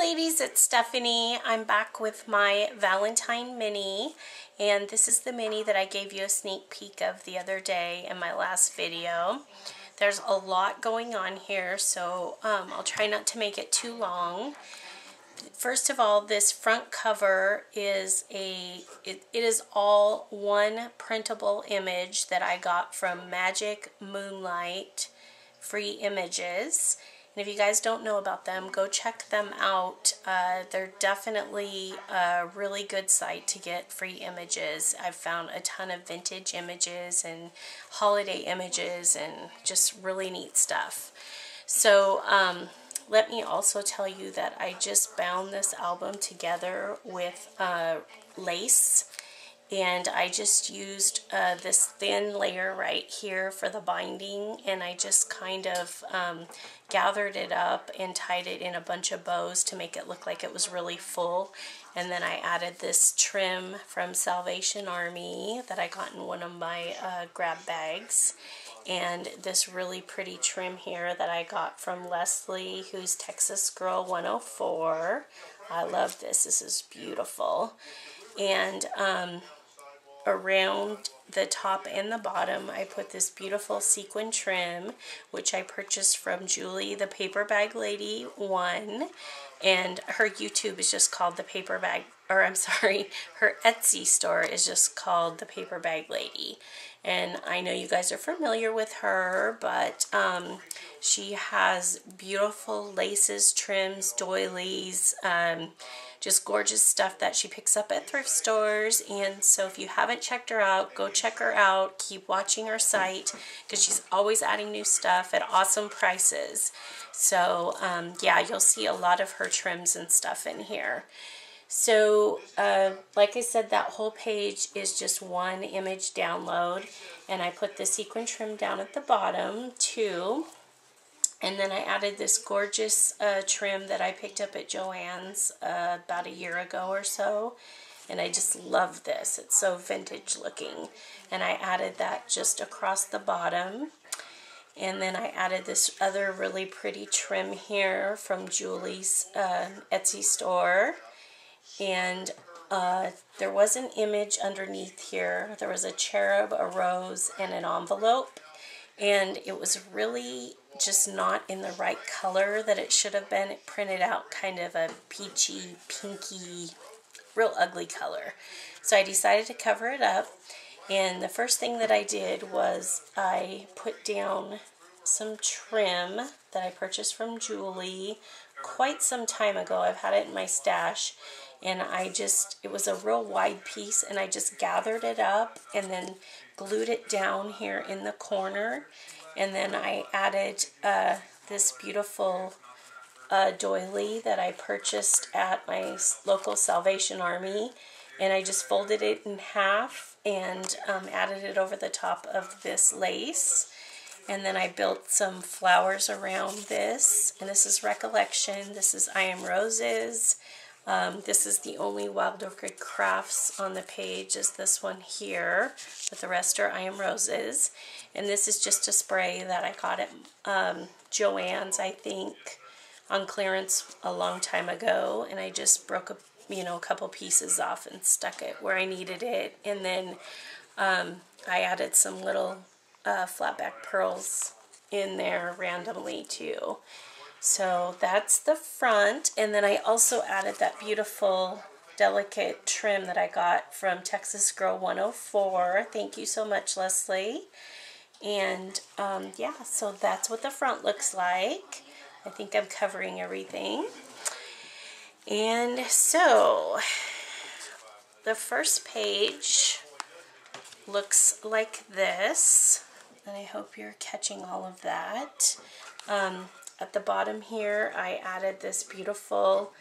ladies, it's Stephanie. I'm back with my Valentine mini, and this is the mini that I gave you a sneak peek of the other day in my last video. There's a lot going on here, so I'll try not to make it too long. First of all, this front cover is it is all one printable image that I got from Magic Moonlight Free Images. And if you guys don't know about them, go check them out. They're definitely a really good site to get free images. I've found a ton of vintage images and holiday images and just really neat stuff. So let me also tell you that I just bound this album together with lace. And I just used this thin layer right here for the binding, and I just kind of gathered it up and tied it in a bunch of bows to make it look like it was really full. And then I added this trim from Salvation Army that I got in one of my grab bags, and this really pretty trim here that I got from Leslie, who's Texas Girl 104. I love this. This is beautiful. And around the top and the bottom, I put this beautiful sequin trim, which I purchased from Julie, the Paper Bag Lady 1, and her YouTube is just called the Paper Bag, or I'm sorry, her Etsy store is just called the Paper Bag Lady. And I know you guys are familiar with her, but she has beautiful laces, trims, doilies, just gorgeous stuff that she picks up at thrift stores. And so if you haven't checked her out, go check her out. Keep watching her site because she's always adding new stuff at awesome prices. So yeah, you'll see a lot of her trims and stuff in here. So like I said, that whole page is just one image download, and I put the sequin trim down at the bottom too. And then I added this gorgeous trim that I picked up at Joann's about a year ago or so. And I just love this. It's so vintage looking. And I added that just across the bottom. And then I added this other really pretty trim here from Julie's Etsy store. And there was an image underneath here. There was a cherub, a rose, and an envelope. And it was really just not in the right color that it should have been. It printed out kind of a peachy, pinky, real ugly color. So I decided to cover it up. And the first thing that I did was I put down some trim that I purchased from Julie quite some time ago. I've had it in my stash. And it was a real wide piece, and I just gathered it up and then glued it down here in the corner. And then I added this beautiful doily that I purchased at my local Salvation Army, and I just folded it in half and added it over the top of this lace. And then I built some flowers around this, and this is Recollection. This is I Am Roses. This is the only Wild Orchid Crafts on the page is this one here, but the rest are I Am Roses. And this is just a spray that I got at Joann's, I think, on clearance a long time ago. And I just broke a couple pieces off and stuck it where I needed it. And then I added some little flatback pearls in there randomly too. So that's the front, and then I also added that beautiful delicate trim that I got from Texas Girl 104. Thank you so much, Leslie. And yeah, so that's what the front looks like. I think I'm covering everything. And so the first page looks like this, and I hope you're catching all of that. At the bottom here, I added this beautiful,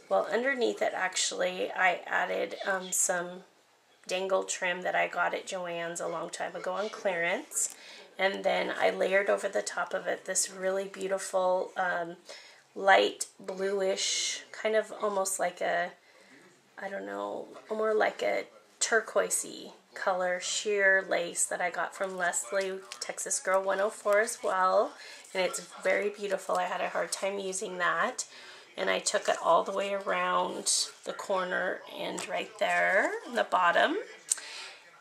well, underneath it actually, I added some dangle trim that I got at Joann's a long time ago on clearance. And then I layered over the top of it this really beautiful light bluish, kind of almost like a, I don't know, more like a turquoisey color sheer lace that I got from Leslie, Texas Girl 104 as well. And it's very beautiful. I had a hard time using that. and I took it all the way around the corner and right there in the bottom.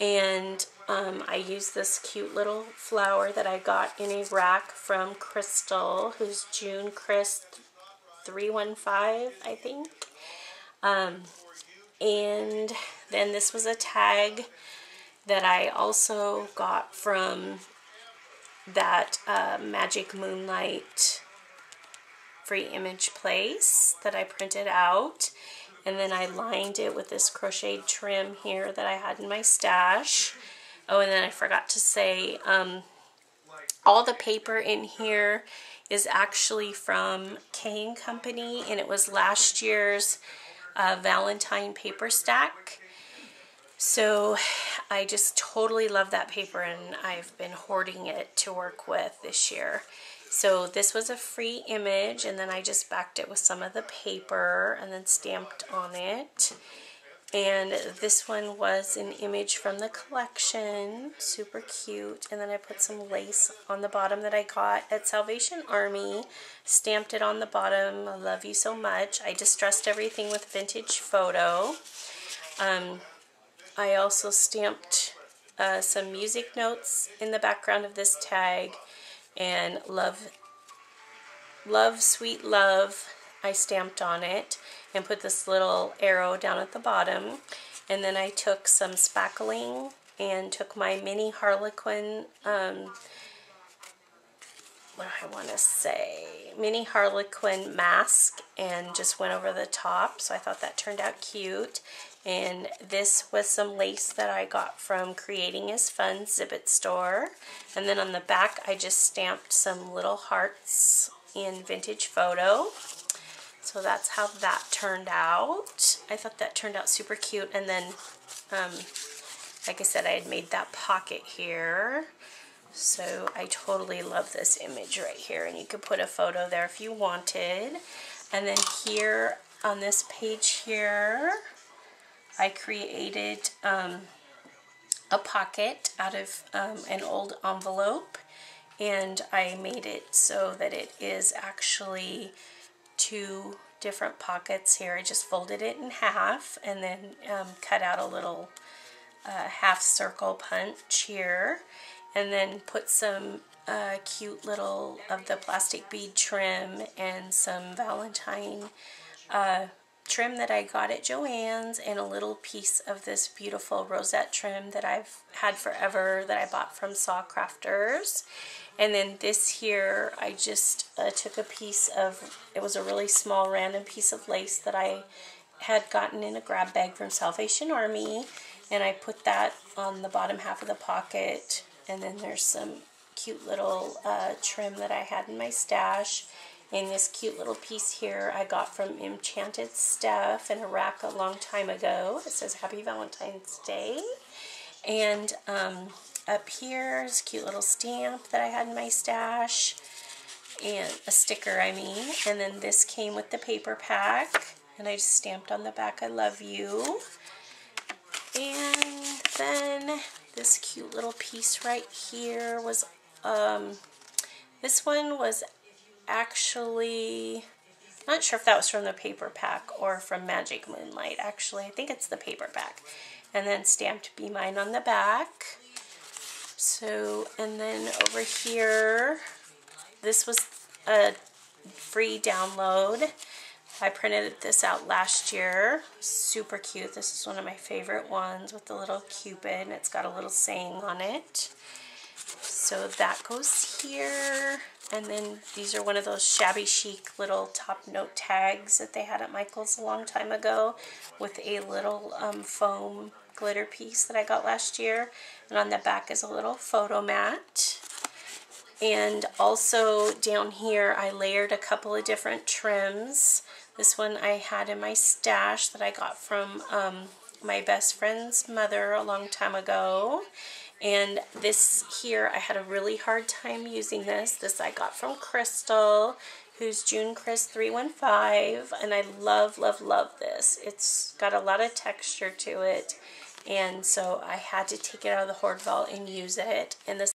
And I used this cute little flower that I got in a rack from Crystal, who's June Chris 315, I think. And then this was a tag that I also got from that Magic Moonlight free image place that I printed out. And then I lined it with this crocheted trim here that I had in my stash. Oh, and then I forgot to say, all the paper in here is actually from K & Company, and it was last year's Valentine paper stack. So I just totally love that paper, and I've been hoarding it to work with this year. So this was a free image, and then I just backed it with some of the paper and then stamped on it. And this one was an image from the collection, super cute. And then I put some lace on the bottom that I got at Salvation Army, stamped it on the bottom. I love you so much. I distressed everything with vintage photo. I also stamped some music notes in the background of this tag, and love, sweet love, I stamped on it and put this little arrow down at the bottom. And then I took some spackling and took my mini Harlequin, mini Harlequin mask, and just went over the top. So I thought that turned out cute. And this was some lace that I got from Creating is Fun Zippet store. And then on the back I just stamped some little hearts in vintage photo. So that's how that turned out. I thought that turned out super cute. And then, like I said, I had made that pocket here. So I totally love this image right here. And you could put a photo there if you wanted. And then here on this page here, I created a pocket out of an old envelope. And I made it so that it is actually 2 different pockets here. I just folded it in half and then cut out a little half circle punch here, and then put some cute little of the plastic bead trim and some Valentine trim that I got at Joann's, and a little piece of this beautiful rosette trim that I've had forever that I bought from Saw Crafters. And then this here, I just took a piece of, it was a really small random piece of lace that I had gotten in a grab bag from Salvation Army, and I put that on the bottom half of the pocket. And then there's some cute little trim that I had in my stash. And this cute little piece here I got from Enchanted Stuff in a rack a long time ago. It says Happy Valentine's Day. And up here is a cute little stamp that I had in my stash. And a sticker, I mean. And then this came with the paper pack. And I just stamped on the back, I love you. And then this cute little piece right here was, this one was actually, not sure if that was from the paper pack or from Magic Moonlight, actually. I think it's the paper pack. And then stamped Be Mine on the back. So, and then over here, this was a free download. I printed this out last year. Super cute. This is one of my favorite ones with the little Cupid, and it's got a little saying on it. So that goes here. And then these are one of those Shabby Chic little top note tags that they had at Michael's a long time ago with a little foam glitter piece that I got last year. And on the back is a little photo mat. And also down here I layered a couple of different trims. This one I had in my stash that I got from my best friend's mother a long time ago. And this here, I had a really hard time using this. This I got from Crystal, who's June Chris 315, and I love, love, love this. It's got a lot of texture to it, and so I had to take it out of the hoard vault and use it. And this